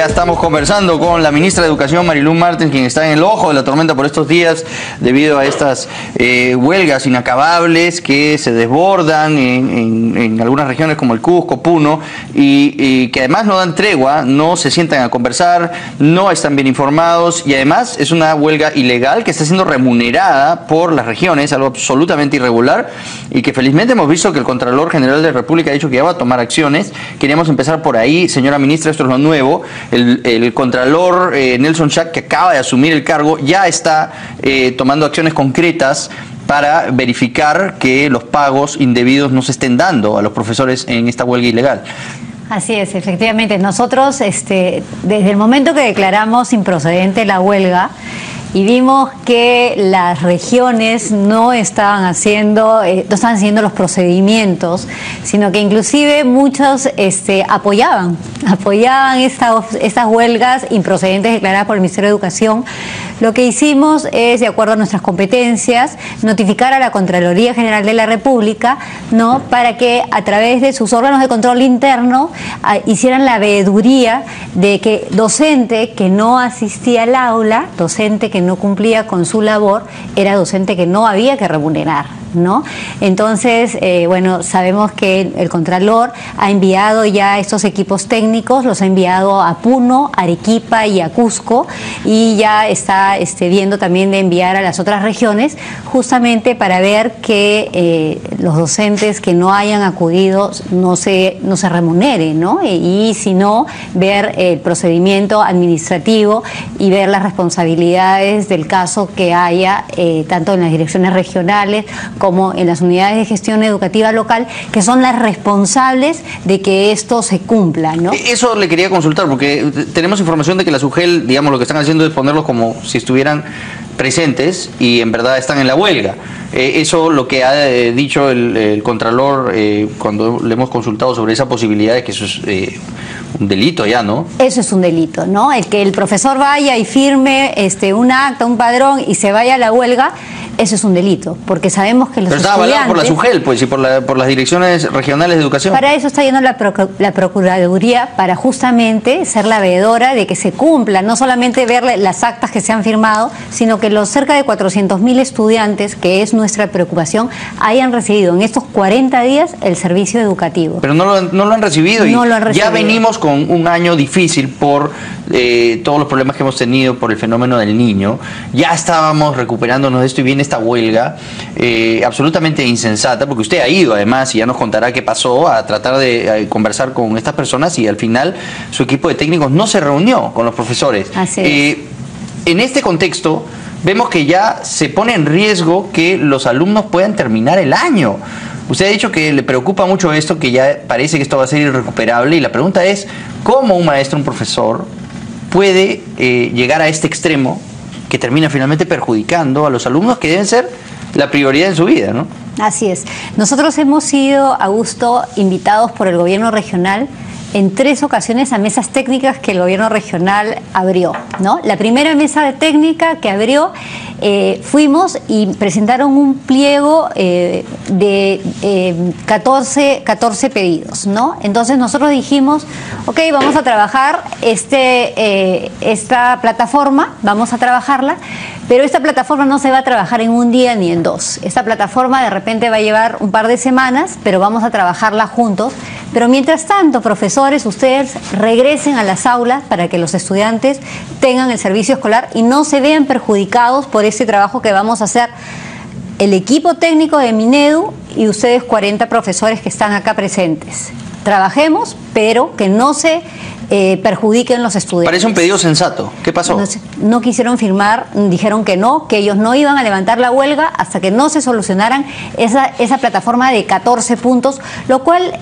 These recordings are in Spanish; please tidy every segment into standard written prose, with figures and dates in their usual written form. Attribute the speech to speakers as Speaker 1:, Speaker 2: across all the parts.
Speaker 1: Ya estamos conversando con la ministra de Educación, Marilú Martens, quien está en el ojo de la tormenta por estos días debido a estas huelgas inacabables que se desbordan en algunas regiones como el Cusco, Puno, y que además no dan tregua, no se sientan a conversar, no están bien informados, y además es una huelga ilegal que está siendo remunerada por las regiones, algo absolutamente irregular, y que felizmente hemos visto que el Contralor General de la República ha dicho que ya va a tomar acciones. Queríamos empezar por ahí, señora ministra, esto es lo nuevo. El Contralor Nelson Schack, que acaba de asumir el cargo, ya está tomando acciones concretas para verificar que los pagos indebidos no se estén dando a los profesores en esta huelga ilegal.
Speaker 2: Así es, efectivamente. Nosotros, desde el momento que declaramos improcedente la huelga y vimos que las regiones no estaban haciendo los procedimientos, sino que inclusive muchos apoyaban estas huelgas improcedentes declaradas por el Ministerio de Educación, lo que hicimos es, de acuerdo a nuestras competencias, notificar a la Contraloría General de la República, ¿no?, para que a través de sus órganos de control interno hicieran la veeduría de que docente que no asistía al aula, docente que no cumplía con su labor, era docente que no había que remunerar, ¿no? Entonces, bueno, sabemos que el Contralor ha enviado ya estos equipos técnicos, los ha enviado a Puno, Arequipa y a Cusco, y ya está viendo también de enviar a las otras regiones, justamente para ver que los docentes que no hayan acudido no se remuneren, ¿no? Y si no, ver el procedimiento administrativo y ver las responsabilidades del caso que haya, tanto en las direcciones regionales como en las unidades de gestión educativa local, que son las responsables de que esto se cumpla, ¿no? Eso
Speaker 1: le quería consultar, porque tenemos información de que las UGEL, digamos, lo que están haciendo es ponerlos como si estuvieran presentes y en verdad están en la huelga. Eso lo que ha dicho el Contralor cuando le hemos consultado sobre esa posibilidad de que eso es un delito ya, ¿no? Eso es un delito, ¿no? El que el profesor vaya y firme un acta, un padrón y se vaya a la huelga, eso es un delito, porque sabemos que los estudiantes... Pero está avalado por la SUGEL, pues, y por las direcciones regionales de educación. Para eso está yendo la Procuraduría, para justamente ser la veedora de que se cumpla, no solamente ver las actas que se han firmado, sino que los cerca de 400.000 estudiantes, que es nuestra preocupación, hayan recibido en estos 40 días el servicio educativo. Pero no lo han recibido, y no lo han recibido. Ya venimos con un año difícil por todos los problemas que hemos tenido por el fenómeno del niño. Ya estábamos recuperándonos de esto y viene esta huelga absolutamente insensata, porque usted ha ido además y ya nos contará qué pasó, a tratar de conversar con estas personas, y al final su equipo de técnicos no se reunió con los profesores. Así es. En este contexto vemos que ya se pone en riesgo que los alumnos puedan terminar el año. Usted ha dicho que le preocupa mucho esto, que ya parece que esto va a ser irrecuperable, y la pregunta es, ¿cómo un maestro, un profesor, puede llegar a este extremo que termina finalmente perjudicando a los alumnos, que deben ser la prioridad en su vida, ¿no? Así es. Nosotros hemos sido, Augusto, invitados por el gobierno regional en 3 ocasiones a mesas técnicas que el gobierno regional abrió, ¿no? La primera mesa técnica que abrió, fuimos y presentaron un pliego de 14 pedidos, ¿no? Entonces nosotros dijimos, ok, vamos a trabajar esta plataforma, vamos a trabajarla, pero esta plataforma no se va a trabajar en un día ni en 2. Esta plataforma de repente va a llevar un par de semanas, pero vamos a trabajarla juntos. Pero mientras tanto, profesores, ustedes regresen a las aulas para que los estudiantes tengan el servicio escolar y no se vean perjudicados por ese trabajo que vamos a hacer el equipo técnico de Minedu y ustedes 40 profesores que están acá presentes. Trabajemos, pero que no se perjudiquen los estudiantes. Parece un pedido sensato. ¿Qué pasó? No quisieron firmar, dijeron que ellos no iban a levantar la huelga hasta que no se solucionaran esa plataforma de 14 puntos, lo cual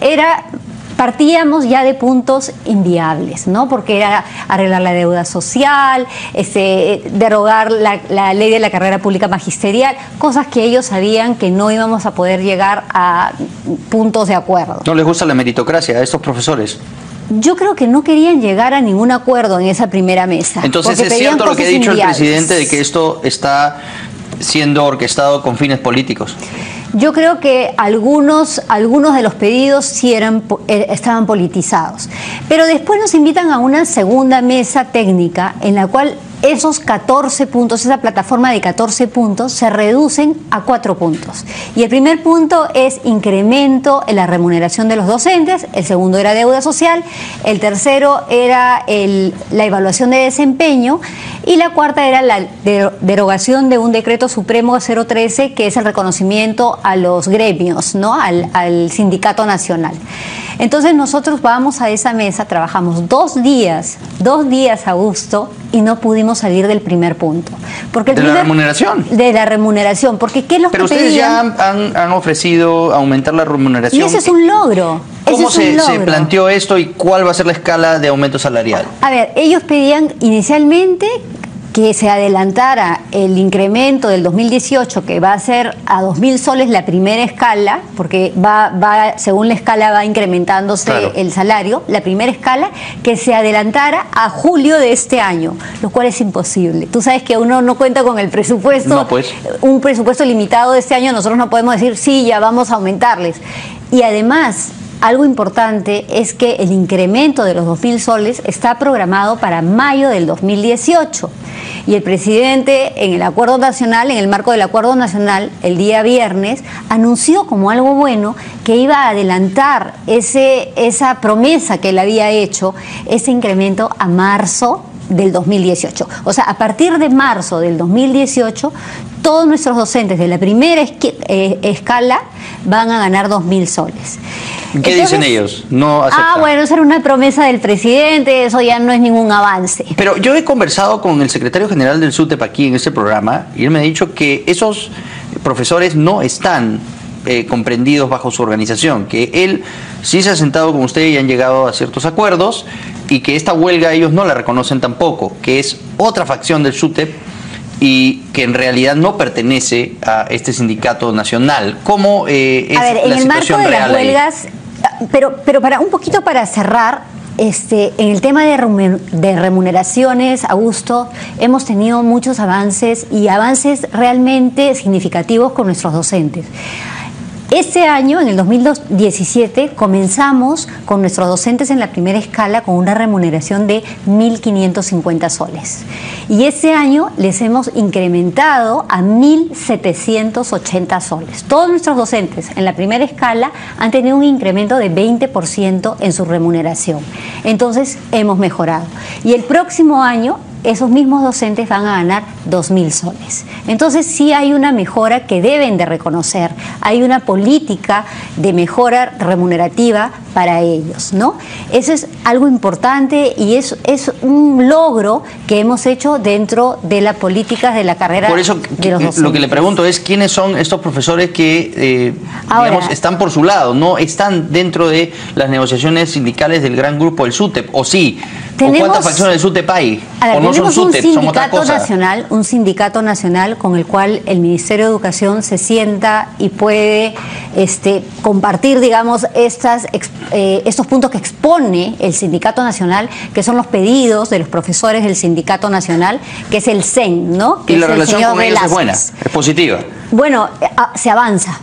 Speaker 1: partíamos ya de puntos inviables, ¿no? Porque era arreglar la deuda social, derogar la ley de la carrera pública magisterial, cosas que ellos sabían que no íbamos a poder llegar a puntos de acuerdo. ¿No les gusta la meritocracia a estos profesores? Yo creo que no querían llegar a ningún acuerdo en esa primera mesa. Entonces, ¿es cierto lo que ha dicho el presidente de que esto está siendo orquestado con fines políticos?
Speaker 2: Yo creo que algunos de los pedidos sí estaban politizados. Pero después nos invitan a una segunda mesa técnica en la cual esos 14 puntos, esa plataforma de 14 puntos, se reducen a 4 puntos. Y el primer punto es incremento en la remuneración de los docentes, el segundo era deuda social, el tercero era la evaluación de desempeño y la cuarta era la derogación de un decreto supremo 013, que es el reconocimiento a los gremios, ¿no? al sindicato nacional. Entonces nosotros vamos a esa mesa, trabajamos 2 días, Augusto, y no pudimos salir del primer punto. Porque
Speaker 1: ¿De la remuneración?
Speaker 2: De la remuneración, porque ¿qué es lo que pedían?
Speaker 1: Pero ustedes ya han ofrecido aumentar la remuneración.
Speaker 2: Y ese es un logro.
Speaker 1: ¿Cómo se planteó esto y cuál va a ser la escala de aumento salarial?
Speaker 2: A ver, ellos pedían inicialmente que se adelantara el incremento del 2018, que va a ser a 2.000 soles la primera escala, porque según la escala va incrementándose, claro, el salario, la primera escala, que se adelantara a julio de este año, lo cual es imposible. Tú sabes que uno no cuenta con el presupuesto,
Speaker 1: no, pues,
Speaker 2: un presupuesto limitado de este año, nosotros no podemos decir, sí, ya vamos a aumentarles. Y además, algo importante es que el incremento de los 2.000 soles está programado para mayo del 2018. Y el presidente, en el acuerdo nacional, en el marco del acuerdo nacional, el día viernes, anunció como algo bueno que iba a adelantar esa promesa que él había hecho, ese incremento a marzo del 2018. O sea, a partir de marzo del 2018, todos nuestros docentes de la primera escala van a ganar 2.000 soles.
Speaker 1: ¿Qué dicen ellos? No aceptan.
Speaker 2: Bueno, esa era una promesa del presidente, eso ya no es ningún avance.
Speaker 1: Pero yo he conversado con el secretario general del SUTEP aquí en este programa y él me ha dicho que esos profesores no están comprendidos bajo su organización, que él sí se ha sentado con usted y han llegado a ciertos acuerdos y que esta huelga ellos no la reconocen tampoco, que es otra facción del SUTEP y que en realidad no pertenece a este sindicato nacional. ¿Cómo es la situación real? En el marco de las huelgas,
Speaker 2: pero un poquito para cerrar, en el tema de remuneraciones, Augusto, hemos tenido muchos avances y avances realmente significativos con nuestros docentes. Este año, en el 2017, comenzamos con nuestros docentes en la primera escala con una remuneración de 1.550 soles. Y este año les hemos incrementado a 1.780 soles. Todos nuestros docentes en la primera escala han tenido un incremento de 20% en su remuneración. Entonces, hemos mejorado. Y el próximo año, esos mismos docentes van a ganar 2.000 soles. Entonces sí hay una mejora que deben de reconocer, hay una política de mejora remunerativa para ellos, ¿no? Eso es algo importante y es un logro que hemos hecho dentro de las políticas de la carrera.
Speaker 1: Por eso
Speaker 2: de los docentes.
Speaker 1: Lo que le pregunto es quiénes son estos profesores que digamos, están por su lado, no están dentro de las negociaciones sindicales del gran grupo del SUTEP, o sí. ¿O cuántas facciones del SUTEP hay? ¿O no son SUTEP, son otra cosa?
Speaker 2: Un sindicato nacional con el cual el Ministerio de Educación se sienta y puede compartir, digamos, estos puntos que expone el sindicato nacional, que son los pedidos de los profesores del sindicato nacional, que es el CEN, ¿no? Que
Speaker 1: ¿Y la relación con ellos es buena? ¿Es positiva?
Speaker 2: Bueno, se avanza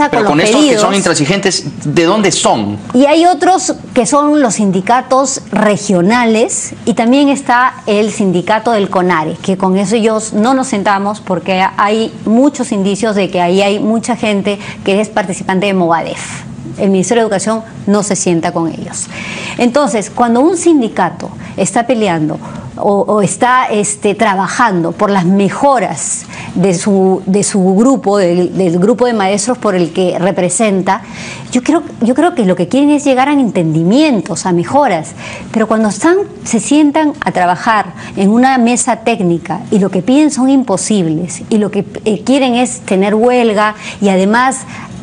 Speaker 1: pero
Speaker 2: con los
Speaker 1: estos
Speaker 2: pedidos.
Speaker 1: Que son intransigentes, ¿de dónde son?
Speaker 2: Y hay otros que son los sindicatos regionales y también está el sindicato del CONARE, que con eso ellos no nos sentamos porque hay muchos indicios de que ahí hay mucha gente que es participante de Movadef. El Ministerio de Educación no se sienta con ellos. Entonces, cuando un sindicato está peleando o está trabajando por las mejoras de su grupo, del grupo de maestros por el que representa, yo creo que lo que quieren es llegar a entendimientos, a mejoras, pero cuando se sientan a trabajar en una mesa técnica y lo que piden son imposibles y lo que quieren es tener huelga y además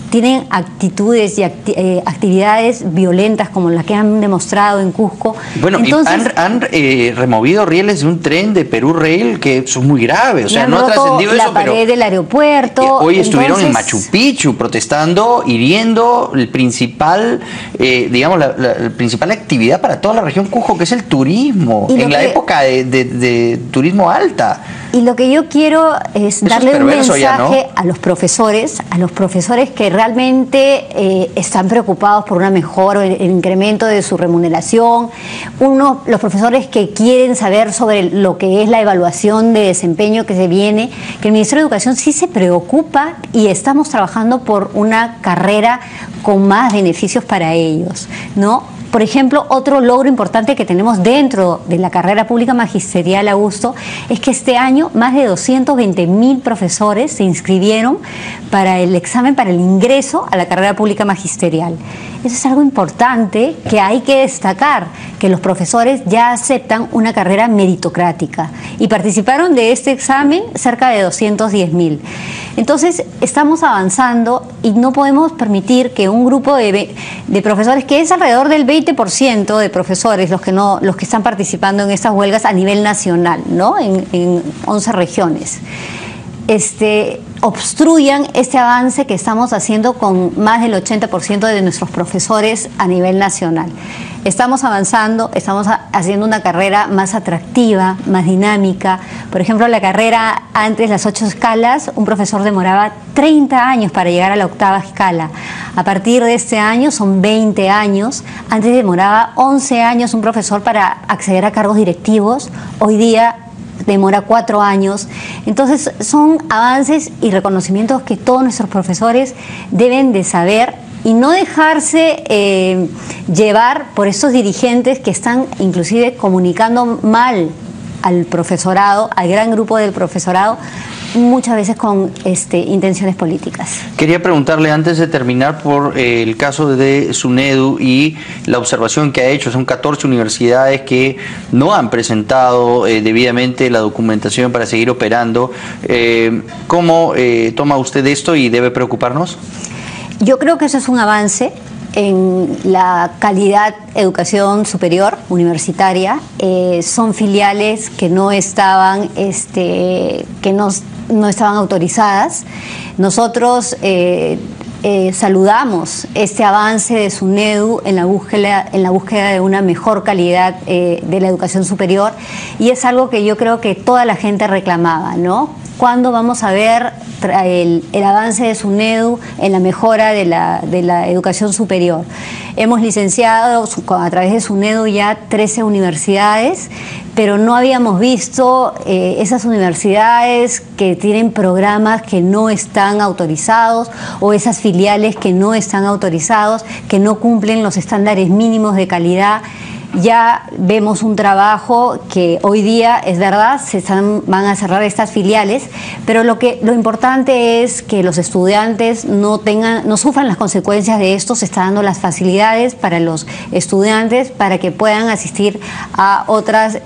Speaker 2: tienen actitudes y actividades violentas como las que han demostrado en Cusco.
Speaker 1: Bueno, entonces, han removido rieles de un tren de Perú Rail que son muy graves, o sea, no ha trascendido eso,
Speaker 2: pero la pared del aeropuerto.
Speaker 1: Hoy estuvieron en Machu Picchu protestando, hiriendo el principal, digamos, la principal actividad para toda la región Cusco, que es el turismo, en la época de turismo alta.
Speaker 2: Y lo que yo quiero es darle un mensaje ya, ¿no?, a los profesores que realmente están preocupados por una mejora, el incremento de su remuneración, los profesores que quieren saber sobre lo que es la evaluación de desempeño que se viene, que el Ministerio de Educación sí se preocupa y estamos trabajando por una carrera con más beneficios para ellos, ¿no? Por ejemplo, otro logro importante que tenemos dentro de la carrera pública magisterial, Augusto, es que este año más de 220.000 profesores se inscribieron para el examen, para el ingreso a la carrera pública magisterial. Eso es algo importante que hay que destacar, que los profesores ya aceptan una carrera meritocrática y participaron de este examen cerca de 210.000. Entonces, estamos avanzando y no podemos permitir que un grupo de profesores, que es alrededor del 20% de profesores los que están participando en estas huelgas a nivel nacional, ¿no?, en 11 regiones, obstruyan este avance que estamos haciendo con más del 80% de nuestros profesores a nivel nacional. Estamos avanzando, estamos haciendo una carrera más atractiva, más dinámica. Por ejemplo, la carrera antes, las 8 escalas, un profesor demoraba 30 años para llegar a la 8ª escala. A partir de este año son 20 años. Antes demoraba 11 años un profesor para acceder a cargos directivos. Hoy día demora 4 años. Entonces son avances y reconocimientos que todos nuestros profesores deben de saber y no dejarse llevar por estos dirigentes que están inclusive comunicando mal al profesorado, al gran grupo del profesorado, muchas veces con intenciones políticas.
Speaker 1: Quería preguntarle antes de terminar por el caso de SUNEDU y la observación que ha hecho. Son 14 universidades que no han presentado debidamente la documentación para seguir operando. ¿Cómo toma usted esto y debe preocuparnos?
Speaker 2: Yo creo que eso es un avance en la calidad de educación superior universitaria. Son filiales que no estaban no estaban autorizadas. Nosotros saludamos este avance de SUNEDU en la búsqueda de una mejor calidad de la educación superior, y es algo que yo creo que toda la gente reclamaba, ¿no? ¿Cuándo vamos a ver el avance de SUNEDU en la mejora de la educación superior? Hemos licenciado a través de SUNEDU ya 13 universidades, pero no habíamos visto esas universidades que tienen programas que no están autorizados, o esas filiales que no están autorizados, que no cumplen los estándares mínimos de calidad. Ya vemos un trabajo que hoy día, es verdad, van a cerrar estas filiales, pero lo importante es que los estudiantes no sufran las consecuencias de esto. Se está dando las facilidades para los estudiantes para que puedan asistir a otras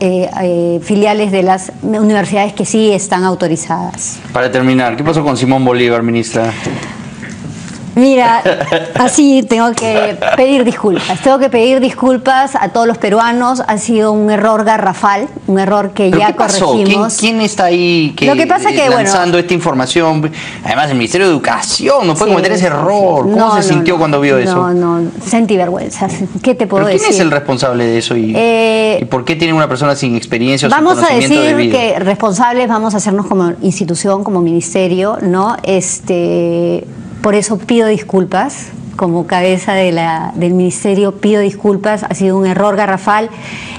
Speaker 2: filiales de las universidades que sí están autorizadas. Para terminar, ¿qué pasó con Simón Bolívar, ministra? Mira, así tengo que pedir disculpas. Tengo que pedir disculpas a todos los peruanos. Ha sido un error garrafal, un error que ya corregimos. ¿Quién está ahí
Speaker 1: lo que pasa que, lanzando esta información? Además, el Ministerio de Educación no puede cometer ese error. ¿Cómo se sintió cuando vio eso?
Speaker 2: No, sentí vergüenza. ¿Qué te puedo decir?
Speaker 1: ¿Quién es el responsable de eso? ¿Y por qué tiene una persona sin experiencia o sin conocimiento debido?
Speaker 2: Vamos a decir que responsables vamos a hacernos como institución, como ministerio, ¿no? Por eso pido disculpas, como cabeza del ministerio pido disculpas, ha sido un error garrafal.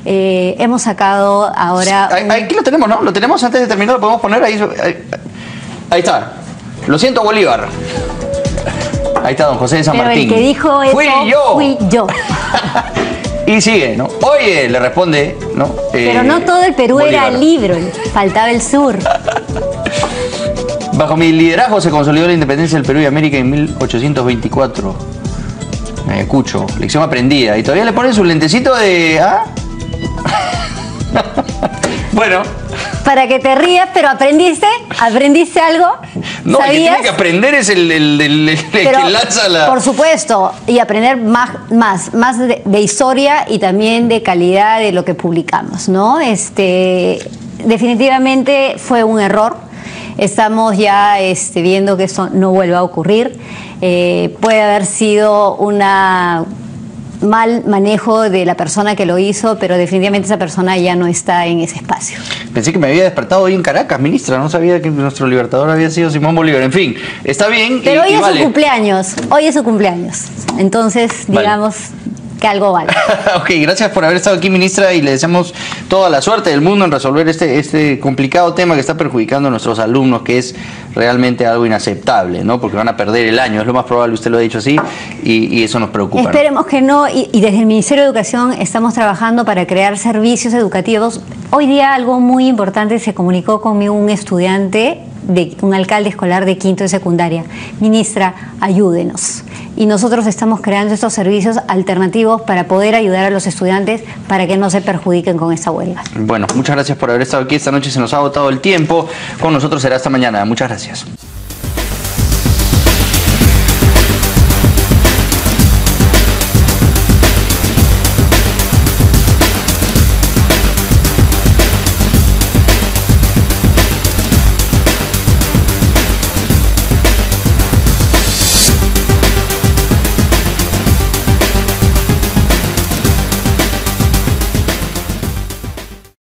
Speaker 2: Hemos sacado ahora...
Speaker 1: Aquí lo tenemos, ¿no? Lo tenemos antes de terminar, lo podemos poner ahí. Ahí está. Lo siento, Bolívar. Ahí está don José de San Martín.
Speaker 2: El que dijo eso fui yo.
Speaker 1: Y sigue, ¿no? Oye, le responde, ¿no?
Speaker 2: Pero no todo el Perú Bolívar. Era libre, faltaba el sur.
Speaker 1: Bajo mi liderazgo se consolidó la independencia del Perú y América en 1824. Cucho, lección aprendida. Y todavía le ponen su lentecito de... ¿ah? Bueno.
Speaker 2: Para que te rías, pero ¿aprendiste? ¿Aprendiste algo?
Speaker 1: No, el que tiene que aprender es el que lanza la...
Speaker 2: Por supuesto, y aprender más de historia y también de calidad de lo que publicamos, ¿no? Definitivamente fue un error. Estamos ya viendo que esto no vuelva a ocurrir. Puede haber sido una mal manejo de la persona que lo hizo, pero definitivamente esa persona ya no está en ese espacio.
Speaker 1: Pensé que me había despertado hoy en Caracas, ministra, no sabía que nuestro libertador había sido Simón Bolívar. En fin, está bien.
Speaker 2: Pero hoy es su cumpleaños, entonces digamos que algo vale.
Speaker 1: Ok, gracias por haber estado aquí, ministra, y le deseamos toda la suerte del mundo en resolver este complicado tema que está perjudicando a nuestros alumnos, que es realmente algo inaceptable, ¿no? Porque van a perder el año, es lo más probable, usted lo ha dicho así, y eso nos preocupa.
Speaker 2: Esperemos que no, y desde el Ministerio de Educación estamos trabajando para crear servicios educativos. Hoy día algo muy importante, se comunicó conmigo un estudiante, un alcalde escolar de quinto de secundaria. Ministra, ayúdenos. Y nosotros estamos creando estos servicios alternativos para poder ayudar a los estudiantes para que no se perjudiquen con esta huelga.
Speaker 1: Bueno, muchas gracias por haber estado aquí esta noche, se nos ha agotado el tiempo. Con nosotros será hasta mañana. Muchas gracias.